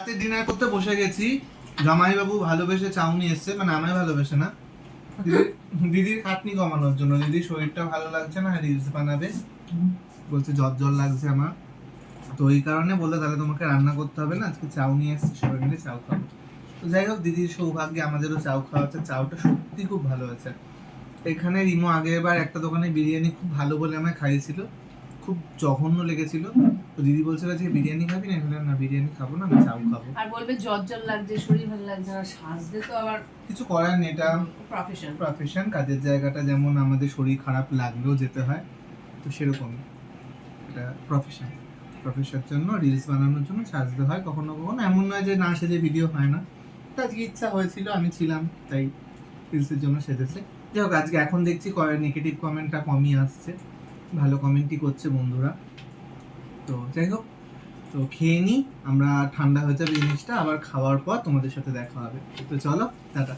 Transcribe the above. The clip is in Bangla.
রাতে ডিনার করতে বসে গেছি। জামাইবাবু ভালোবেসে চাউনি এসছে, মানে আমায় ভালোবেসে না, দিদির খাটনি কমানোর জন্য। দিদির শরীরটা ভালো লাগছে না, রিলস বানাবে বলছে, জ্বর জ্বর লাগছে আমার। তো এই কারণে বললো তাহলে তোমাকে রান্না করতে হবে না, আজকে চাউ নিয়ে এসছি, সবাই মিলে চাউ খাবো। তো যাই হোক, দিদির সৌভাগ্যে আমাদেরও চাউ খাওয়া হচ্ছে। চাউটা সত্যি খুব ভালো হয়েছে। এখানে রিমো আগের বার একটা দোকানে বিরিয়ানি খুব ভালো বলে আমায় খাইয়েছিল, খুব জঘন্য লেগেছিল। তো দিদি বলছিল যে বিরিয়ানি খাবি না, বললাম না বিরিয়ানি খাবো না, আমি চাউ খাবো। আর বলবে জ্বর জ্বর লাগছে, শরীর ভালো লাগছে না, সাজতে তো আবার কিছু করার নেই, এটা প্রফেশন। কাজের জায়গাটা যেমন আমাদের শরীর খারাপ লাগলেও যেতে হয়, তো সেরকমই এটা প্রফেশনের জন্য, রিলস বানানোর জন্য সাজতে হয় কখনো কখনো। এমন নয় যে না সেজে ভিডিও হয় না। তো আজকে ইচ্ছা হয়েছিল, আমি ছিলাম, তাই রিলসের জন্য সেজেছে। যাই হোক, আজকে এখন দেখছি নেগেটিভ কমেন্টটা কমই আসছে, ভালো কমেন্টই করছে বন্ধুরা। তো যাই হোক, তো খেয়ে নিই আমরা, ঠান্ডা হয়ে যাবে জিনিসটা, আবার খাওয়ার পর তোমাদের সাথে দেখা হবে। তো চলো, টাটা।